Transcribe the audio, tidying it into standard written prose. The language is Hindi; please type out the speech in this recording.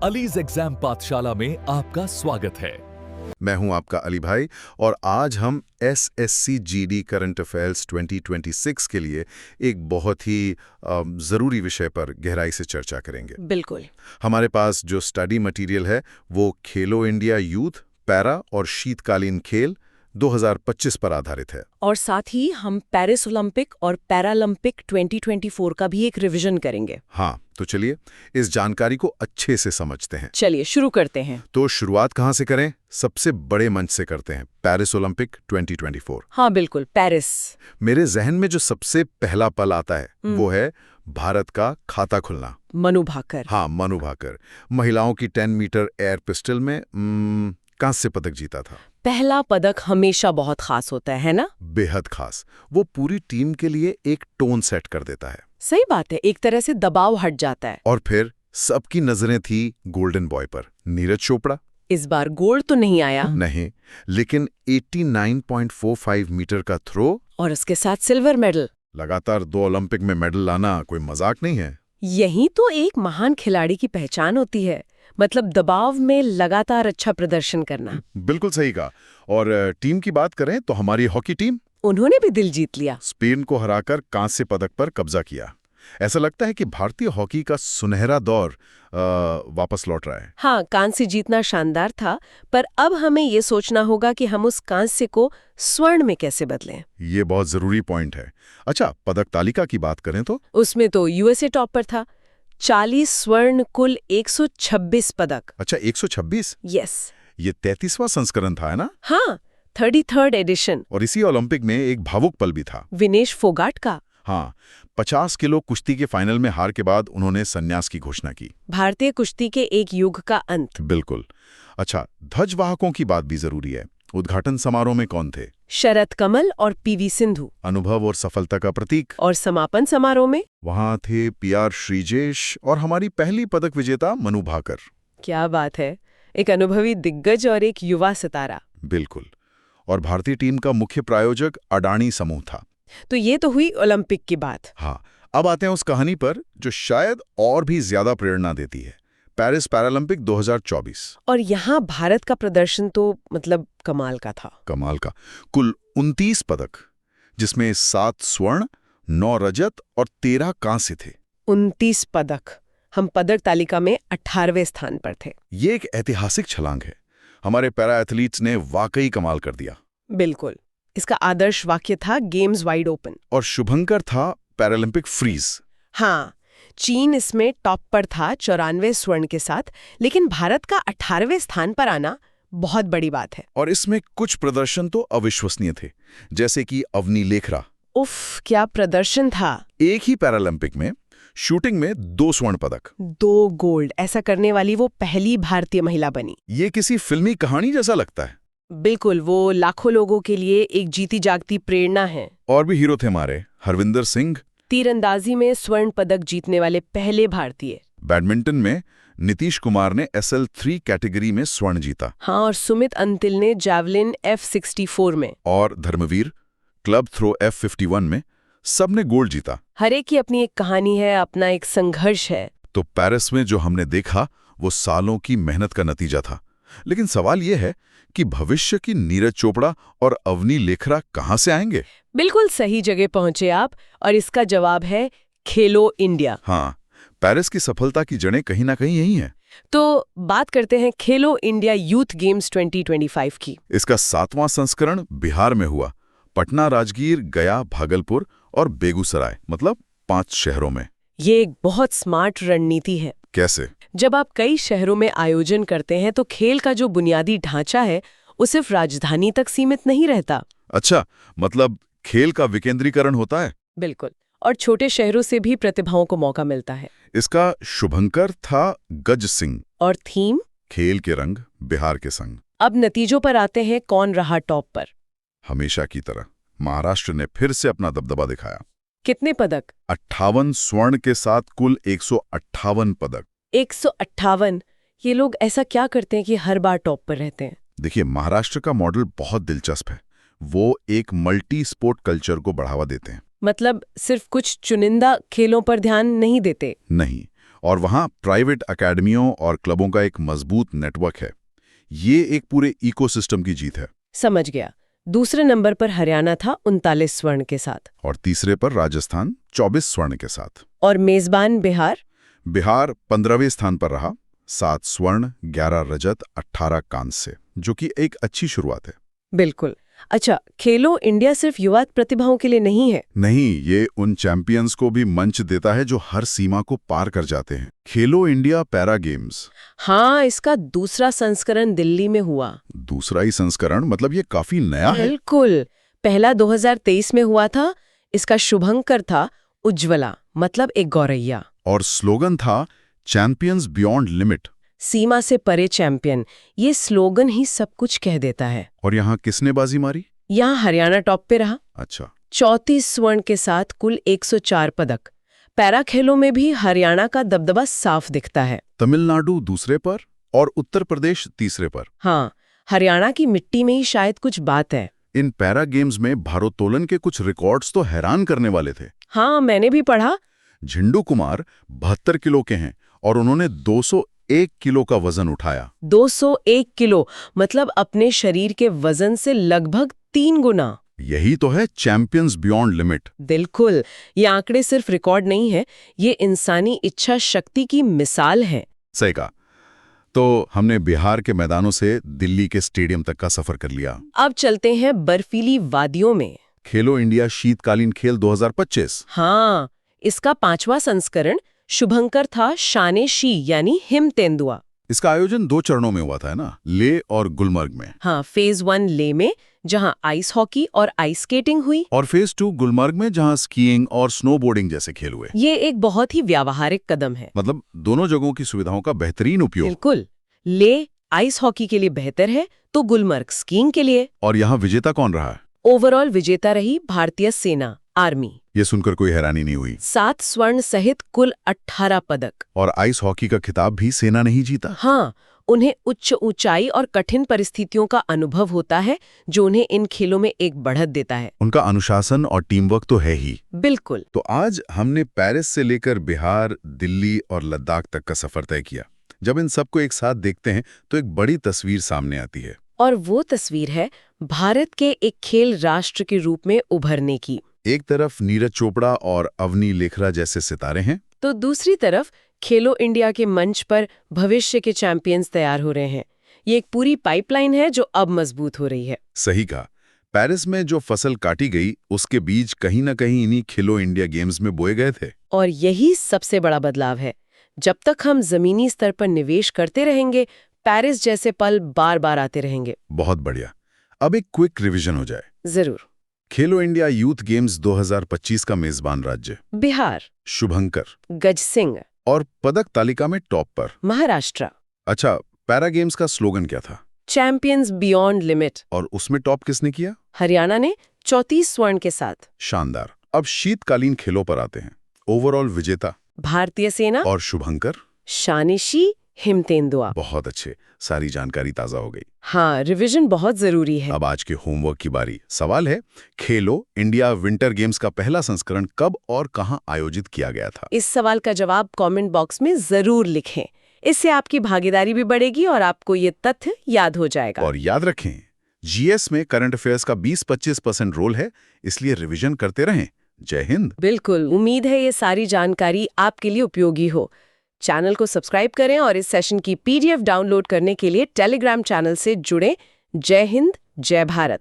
अलीज एग्जाम पाठशाला में आपका स्वागत है। मैं हूं आपका अली भाई और आज हम एसएससी जीडी करंट अफेयर्स 2026 के लिए एक बहुत ही ज़रूरी विषय पर गहराई से चर्चा करेंगे। बिल्कुल। हमारे पास जो स्टडी मटेरियल है वो खेलो इंडिया यूथ, पैरा और शीतकालीन खेल 2025 पर आधारित है। और साथ ही हम पेरिस ओलंपिक और पैरालंपिक 2024 का भी एक रिवीजन करेंगे। हाँ, तो चलिए इस जानकारी को अच्छे से समझते हैं। चलिए शुरू करते हैं। तो शुरुआत कहाँ से करें? सबसे बड़े मंच से करते हैं, पेरिस ओलंपिक 2024। हाँ बिल्कुल, पेरिस। मेरे जहन में जो सबसे पहला पल आता है वो है भारत का खाता खुलना। मनु भाकर। हाँ, मनु भाकर महिलाओं की 10 मीटर एयर पिस्टल में कांस्य पदक जीता था। पहला पदक हमेशा बहुत खास होता है ना? बेहद खास। वो पूरी टीम के लिए एक टोन सेट कर देता है। सही बात है, एक तरह से दबाव हट जाता है। और फिर सबकी नजरें थी गोल्डन बॉय पर, नीरज चोपड़ा। इस बार गोल्ड तो नहीं आया। नहीं, लेकिन 89.45 मीटर का थ्रो और उसके साथ सिल्वर मेडल। लगातार 2 ओलंपिक में मेडल लाना कोई मजाक नहीं है। यही तो एक महान खिलाड़ी की पहचान होती है, मतलब दबाव में लगातार अच्छा प्रदर्शन करना। बिल्कुल सही कहा। और टीम की बात करें तो हमारी हॉकी टीम, उन्होंने भी दिल जीत लिया। स्पेन को हराकर कांस्य पदक पर कब्जा किया। ऐसा लगता है कि भारतीय हॉकी का सुनहरा दौर वापस लौट रहा है। हाँ, कांस्य जीतना शानदार था, पर अब हमें ये सोचना होगा कि हम उस कांस्य को स्वर्ण में कैसे बदलें। ये बहुत जरूरी पॉइंट है। अच्छा, पदक तालिका की बात करें तो उसमें तो यूएसए टॉप पर था। 40 स्वर्ण, कुल 126 पदक। अच्छा, 126? यस। ये 33वां संस्करण था, है ना? हाँ, 33rd एडिशन। और इसी ओलंपिक में एक भावुक पल भी था, विनेश फोगाट का। हाँ, 50 किलो कुश्ती के फाइनल में हार के बाद उन्होंने संन्यास की घोषणा की। भारतीय कुश्ती के एक युग का अंत। बिल्कुल। अच्छा, ध्वजवाहकों की बात भी जरूरी है। उद्घाटन समारोह में कौन थे? शरद कमल और पीवी सिंधु। अनुभव और सफलता का प्रतीक। और समापन समारोह में वहां थे पीआर श्रीजेश और हमारी पहली पदक विजेता मनु भाकर। क्या बात है, एक अनुभवी दिग्गज और एक युवा सितारा। बिल्कुल। और भारतीय टीम का मुख्य प्रायोजक अडानी समूह था। तो ये तो हुई ओलंपिक की बात। हाँ, अब आते हैं उस कहानी पर जो शायद और भी ज्यादा प्रेरणा देती है, पेरिस पैरालंपिक 2024। और यहाँ भारत का प्रदर्शन तो मतलब कमाल का था। कमाल का। कुल 29 पदक, जिसमें 7 स्वर्ण, 9 रजत और 13 कांस्य थे। 29 पदक। हम पदक तालिका में 18वें स्थान पर थे। ये एक ऐतिहासिक छलांग है। हमारे पैरा एथलीट्स ने वाकई कमाल कर दिया। बिल्कुल। इसका आदर्श वाक्य था गेम्स वाइड ओपन। और शुभंकर था पैरालंपिक फ्रीज। हाँ, चीन इसमें टॉप पर था 94 स्वर्ण के साथ, लेकिन भारत का 18वें स्थान पर आना बहुत बड़ी बात है। और इसमें कुछ प्रदर्शन तो अविश्वसनीय थे, जैसे कि अवनी लेखरा। उफ, क्या प्रदर्शन था। एक ही पैरालंपिक में शूटिंग में 2 स्वर्ण पदक, 2 गोल्ड। ऐसा करने वाली वो पहली भारतीय महिला बनी। ये किसी फिल्मी कहानी जैसा लगता है। बिल्कुल, वो लाखों लोगों के लिए एक जीती जागती प्रेरणा है। और भी हीरो थे हमारे, हरविंदर सिंह। तीरंदाजी में स्वर्ण पदक जीतने वाले पहले भारतीय। बैडमिंटन में नीतीश कुमार ने SL3 कैटेगरी में स्वर्ण जीता। हाँ, और सुमित अंतिल ने जैवलिन F64 में। और धर्मवीर क्लब थ्रो F51 में सबने गोल्ड जीता। हर एक की अपनी एक कहानी है, अपना एक संघर्ष है। तो पेरिस में जो हमने देखा वो सालों की मेहनत का नतीजा था। लेकिन सवाल ये है कि भविष्य की नीरज चोपड़ा और अवनी लेखरा कहाँ से आएंगे? बिल्कुल सही जगह पहुंचे आप, और इसका जवाब है खेलो इंडिया। हाँ, पेरिस की सफलता की जड़ें कहीं ना कहीं यही हैं। तो बात करते हैं खेलो इंडिया यूथ गेम्स 2025 की। इसका 7वां संस्करण बिहार में हुआ, पटना, राजगीर, गया, भागलपुर और बेगूसराय, मतलब 5 शहरों में। ये एक बहुत स्मार्ट रणनीति है। कैसे? जब आप कई शहरों में आयोजन करते हैं तो खेल का जो बुनियादी ढांचा है वो सिर्फ राजधानी तक सीमित नहीं रहता। अच्छा, मतलब खेल का विकेंद्रीकरण होता है। बिल्कुल, और छोटे शहरों से भी प्रतिभाओं को मौका मिलता है। इसका शुभंकर था गज सिंह। और थीम खेल के रंग बिहार के संग। अब नतीजों पर आते हैं, कौन रहा टॉप पर। हमेशा की तरह महाराष्ट्र ने फिर से अपना दबदबा दिखाया। कितने पदक? 58 स्वर्ण के साथ कुल 158 पदक। 158। ये लोग ऐसा क्या करते हैं कि हर बार टॉप पर रहते हैं? देखिए, महाराष्ट्र का मॉडल बहुत दिलचस्प है। वो एक मल्टी स्पोर्ट कल्चर को बढ़ावा देते हैं। मतलब सिर्फ कुछ चुनिंदा खेलों पर ध्यान नहीं देते? नहीं, और वहाँ प्राइवेट अकेडमियों और क्लबों का एक मजबूत नेटवर्क है। ये एक पूरे इकोसिस्टम की जीत है। समझ गया। दूसरे नंबर पर हरियाणा था 39 स्वर्ण के साथ। और तीसरे पर राजस्थान 24 स्वर्ण के साथ। और मेजबान बिहार? बिहार 15वें स्थान पर रहा, 7 स्वर्ण, 11 रजत, 18 कांस्य, जो कि एक अच्छी शुरुआत है। बिल्कुल। अच्छा, खेलो इंडिया सिर्फ युवा प्रतिभाओं के लिए नहीं है। नहीं, ये उन चैंपियंस को भी मंच देता है जो हर सीमा को पार कर जाते हैं। खेलो इंडिया पैरा गेम्स। हाँ, इसका दूसरा संस्करण दिल्ली में हुआ। दूसरा ही संस्करण, मतलब ये काफी नया है। बिल्कुल। पहला 2023 में हुआ था। इसका शुभंकर था उज्ज्वला, मतलब एक गौरैया। और स्लोगन था चैंपियंस बियॉन्ड लिमिट। सीमा से परे चैंपियन। ये स्लोगन ही सब कुछ कह देता है। और यहाँ किसने बाजी मारी? यहाँ हरियाणा टॉप पे रहा। अच्छा। 34 स्वर्ण के साथ कुल 104 पदक। पैरा खेलों में भी हरियाणा का दबदबा साफ दिखता है। तमिलनाडु दूसरे पर और उत्तर प्रदेश तीसरे पर। हाँ, हरियाणा की मिट्टी में ही शायद कुछ बात है। इन पैरा गेम्स में भारोत्तोलन के कुछ रिकॉर्ड्स तो हैरान करने वाले थे। हाँ, मैंने भी पढ़ा। झिंडू कुमार 72 किलो के हैं और उन्होंने 201 किलो का वजन उठाया। 201 किलो, मतलब अपने शरीर के वजन से लगभग 3 गुना। यही तो है चैंपियंस बियॉन्ड लिमिट। बिल्कुल। ये आंकड़े सिर्फ रिकॉर्ड नहीं है, ये इंसानी इच्छा शक्ति की मिसाल है। सही कहा। तो हमने बिहार के मैदानों से दिल्ली के स्टेडियम तक का सफर कर लिया। अब चलते हैं बर्फीली वादियों में। खेलो इंडिया शीतकालीन खेल 2025। हाँ, इसका 5वां संस्करण शुभंकर था शाने शी यानी हिम तेंदुआ। इसका आयोजन 2 चरणों में हुआ था, है ना? ले और गुलमर्ग में। हाँ, फेज 1 ले में, जहां आइस हॉकी और आइस स्केटिंग हुई। और फेज 2 गुलमर्ग में, जहां स्कीइंग और स्नोबोर्डिंग जैसे खेल हुए। ये एक बहुत ही व्यावहारिक कदम है। मतलब दोनों जगहों की सुविधाओं का बेहतरीन उपयोग। बिल्कुल। ले आइस हॉकी के लिए बेहतर है, तो गुलमर्ग स्कीइंग के लिए। और यहाँ विजेता कौन रहा है? ओवरऑल विजेता रही भारतीय सेना, आर्मी। ये सुनकर कोई हैरानी नहीं हुई। 7 स्वर्ण सहित कुल 18 पदक। और आइस हॉकी का खिताब भी सेना नहीं जीता। हाँ, उन्हें उच्च ऊंचाई और कठिन परिस्थितियों का अनुभव होता है, जो उन्हें इन खेलों में एक बढ़त देता है। उनका अनुशासन और टीम वर्क तो है ही। बिल्कुल। तो आज हमने पेरिस से लेकर बिहार, दिल्ली और लद्दाख तक का सफर तय किया। जब इन सबको एक साथ देखते हैं तो एक बड़ी तस्वीर सामने आती है। और वो तस्वीर है भारत के एक खेल राष्ट्र के रूप में उभरने की। एक तरफ नीरज चोपड़ा और अवनी लेखरा जैसे सितारे हैं, तो दूसरी तरफ खेलो इंडिया के मंच पर भविष्य के चैंपियंस तैयार हो रहे हैं। ये एक पूरी पाइपलाइन है जो अब मजबूत हो रही है। सही कहा। पेरिस में जो फसल काटी गई, उसके बीज कहीं न कहीं इन्हीं खेलो इंडिया गेम्स में बोए गए थे। और यही सबसे बड़ा बदलाव है। जब तक हम जमीनी स्तर पर निवेश करते रहेंगे, पेरिस जैसे पल बार बार आते रहेंगे। बहुत बढ़िया। अब एक क्विक रिवीजन हो जाए। जरूर। खेलो इंडिया यूथ गेम्स 2025 का मेजबान राज्य बिहार, शुभंकर। गज सिंह। और पदक तालिका में टॉप पर महाराष्ट्र। अच्छा, पैरा गेम्स का स्लोगन क्या था? Champions beyond limit. और उसमें टॉप किसने किया? हरियाणा ने 34 स्वर्ण के साथ। शानदार। अब शीतकालीन खेलों पर आते हैं। ओवरऑल विजेता भारतीय सेना और शुभंकर, शानिशी हिम तेंदुआ। बहुत अच्छे। सारी जानकारी ताजा हो गई। हाँ, रिवीजन बहुत जरूरी है। अब आज के होमवर्क की बारी। सवाल है, खेलो इंडिया विंटर गेम्स का पहला संस्करण कब और कहां आयोजित किया गया था? इस सवाल का जवाब कमेंट बॉक्स में जरूर लिखें। इससे आपकी भागीदारी भी बढ़ेगी और आपको ये तथ्य याद हो जाएगा। और याद रखें, जीएस में करंट अफेयर्स का 20-25% रोल है, इसलिए रिवीजन करते रहें। जय हिंद। बिल्कुल, उम्मीद है ये सारी जानकारी आपके लिए उपयोगी हो। चैनल को सब्सक्राइब करें और इस सेशन की पीडीएफ डाउनलोड करने के लिए टेलीग्राम चैनल से जुड़ें। जय हिंद, जय भारत।